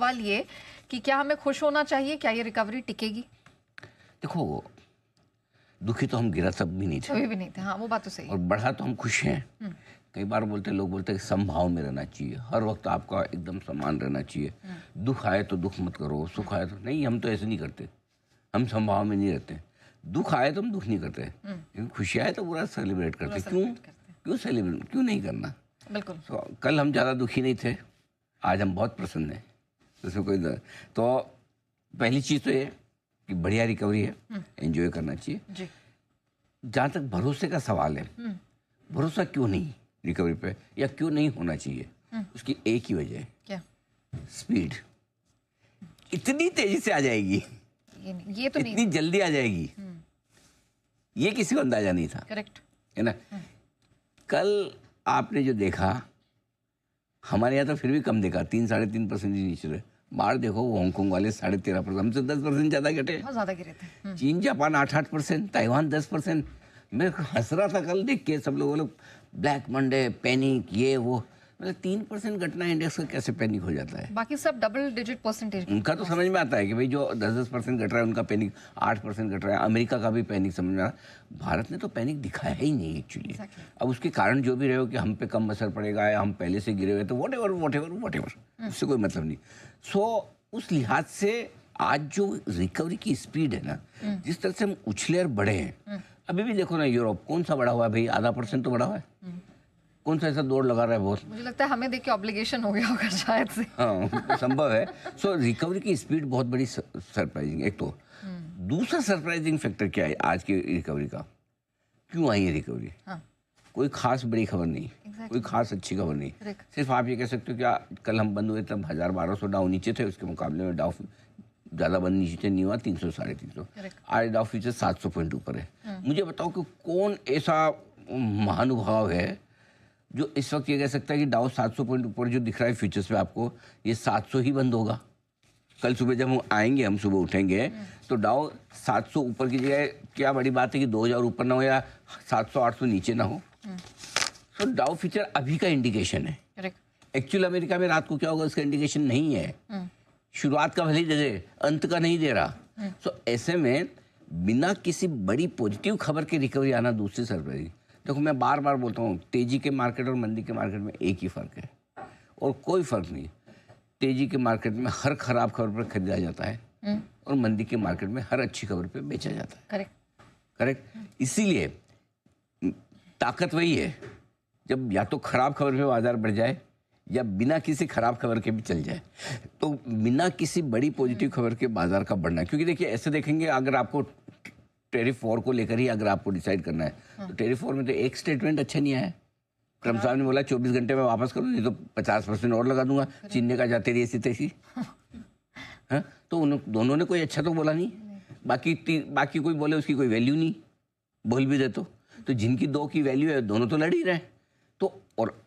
सवाल ये कि क्या हमें खुश होना चाहिए, क्या ये रिकवरी टिकेगी? देखो, दुखी तो हम गिरा सब भी नहीं थे, कभी भी नहीं थे। हाँ, वो बात तो सही है। और बढ़ा तो हम खुश हैं। कई बार लोग बोलते हैं कि समभाव में रहना चाहिए, हर वक्त आपका एकदम समान रहना चाहिए। दुख आए तो दुख मत करो, सुख आए तो नहीं। हम तो ऐसे नहीं करते, हम समभाव में नहीं रहते। दुख आए तो हम दुख नहीं करते, लेकिन खुशी आए तो पूरा सेलिब्रेट करते। क्यों सेलिब्रेट क्यों नहीं करना? बिल्कुल। तो कल हम ज़्यादा दुखी नहीं थे, आज हम बहुत प्रसन्न हैं। उसमें कोई तो पहली चीज़ तो ये कि बढ़िया रिकवरी है, एंजॉय करना चाहिए जी। जहाँ तक भरोसे का सवाल है, भरोसा क्यों नहीं रिकवरी पे, या क्यों नहीं होना चाहिए? उसकी एक ही वजह है, क्या? स्पीड। इतनी तेजी से आ जाएगी, ये तो इतनी नहीं। जल्दी आ जाएगी, ये किसी को अंदाजा नहीं था। करेक्ट है ना? कल आपने जो देखा, हमारे यहाँ तो फिर भी कम देखा, 3-3.5% नीचे रहे। बाहर देखो, हांगकांग वाले 13.5%, हमसे 10% ज़्यादा घटे। बहुत ज़्यादा गिरे थे। चीन जापान 8-8%, ताइवान 10%। मैं हंस रहा था कल देख के, सब लोग ब्लैक मंडे, पैनिक, ये वो। मतलब 3% घटना इंडेक्स का कैसे पैनिक हो जाता है? बाकी सब डबल डिजिट परसेंटेज। उनका तो समझ में आता है कि भाई जो 10% घट रहा है उनका पैनिक, 8% घट रहा है। अमेरिका का भी पैनिक समझ में आ रहा। भारत ने तो पैनिक दिखाया ही नहीं एक्चुअली। अब उसके कारण जो भी रहे हो कि हम पे कम असर पड़ेगा या हम पहले से गिरे हुए, तो वट एवर उससे कोई मतलब नहीं। सो उस लिहाज से आज जो रिकवरी की स्पीड है ना, जिस तरह से हम उछले और बढ़े हैं, अभी भी देखो ना, यूरोप कौन सा बढ़ा हुआ है भाई? 0.5% तो बढ़ा हुआ है। कौन सा ऐसा दौड़ लगा रहा है बहुत? मुझे लगता है हमें देख के ऑब्लिगेशन हो गया होगा शायद से। हाँ, संभव है। सो रिकवरी की स्पीड बहुत बड़ी सरप्राइजिंग। एक तो दूसरा सरप्राइजिंग फैक्टर क्या है आज की रिकवरी का? क्यों आई है रिकवरी? हाँ। कोई खास बड़ी खबर नहीं, कोई खास अच्छी खबर नहीं। सिर्फ आप ये कह सकते हो कि कल हम बंद हुए तब 1000-1200 डाउ नीचे थे, उसके मुकाबले में डाउ ज़्यादा बंद नीचे नहीं हुआ, 300-350। आज डाउ फ्यूचर 700 पॉइंट ऊपर है। मुझे बताओ कि कौन ऐसा महानुभाव है जो इस वक्त ये कह सकता है कि डाउ 700 पॉइंट ऊपर जो दिख रहा है फ्यूचर्स पे आपको, ये 700 ही बंद होगा? कल सुबह जब हम आएंगे, हम सुबह उठेंगे तो डाउ 700 ऊपर की जगह, क्या बड़ी बात है कि 2000 ऊपर ना हो या 700-800 नीचे ना हो। तो डाउ फ्यूचर अभी का इंडिकेशन है। एक्चुअल अमेरिका में रात को क्या होगा उसका इंडिकेशन नहीं है। शुरुआत का भले दे दे, अंत का नहीं दे रहा। तो ऐसे में बिना किसी बड़ी पॉजिटिव खबर के रिकवरी आना दूसरी सरप्राइज। देखो, मैं बार बार बोलता हूँ, तेजी के मार्केट और मंदी के मार्केट में एक ही फर्क है, और कोई फर्क नहीं। तेजी के मार्केट में हर खराब खबर पर खरीदा जाता है, और मंदी के मार्केट में हर अच्छी खबर पे बेचा जाता है। करेक्ट। इसीलिए ताकत वही है जब या तो खराब खबर पे बाजार बढ़ जाए या बिना किसी खराब खबर के भी चल जाए। तो बिना किसी बड़ी पॉजिटिव खबर के बाजार का बढ़ना, क्योंकि देखिए ऐसे देखेंगे, अगर आपको टेरिफ वॉर को लेकर ही अगर आपको डिसाइड करना है, तो टेरिफ वॉर में तो एक स्टेटमेंट अच्छा नहीं आया। ट्रम्प साहब ने बोला 24 घंटे में वापस करो, नहीं तो 50% और लगा दूंगा। चीन ने कहा जाते रही ऐसी तैसी। हाँ, तो उन दोनों ने कोई अच्छा तो बोला नहीं। बाकी कोई बोले उसकी कोई वैल्यू नहीं, बोल भी दे तो जिनकी दो की वैल्यू है, दोनों तो लड़ ही रहे। तो और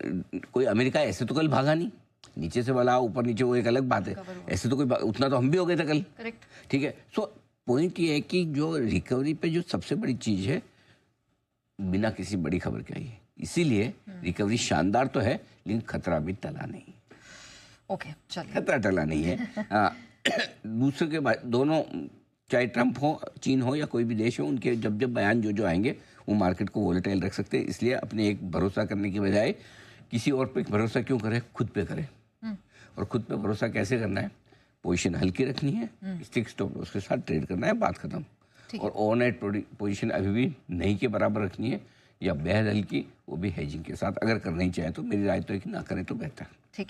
कोई अमेरिका ऐसे तो कल भागा नहीं, नीचे से बोला ऊपर नीचे, वो एक अलग बात है। ऐसे तो कोई उतना तो हम भी हो गए थे कल। ठीक है। सो पॉइंट ये है कि जो रिकवरी पे जो सबसे बड़ी चीज है, बिना किसी बड़ी खबर के आई है। इसीलिए रिकवरी शानदार तो है, लेकिन खतरा भी टला नहीं। ओके, चलिए। खतरा टला नहीं है। दूसरे के दोनों, चाहे ट्रंप हो, चीन हो या कोई भी देश हो, उनके जब जब बयान जो आएंगे वो मार्केट को वोलेटाइल रख सकते हैं। इसलिए अपने एक भरोसा करने की बजाय किसी और पे भरोसा क्यों करें, खुद पे करें। और खुद पे भरोसा कैसे करना है? पोजीशन हल्की रखनी है, स्टिक स्टॉप लॉस के साथ ट्रेड करना है, बात खत्म। और ओवरनाइट पोजीशन अभी भी नहीं के बराबर रखनी है, या बेहद हल्की, वो भी हेजिंग के साथ। अगर करना ही चाहे तो मेरी राय तो है कि ना करें तो बेहतर।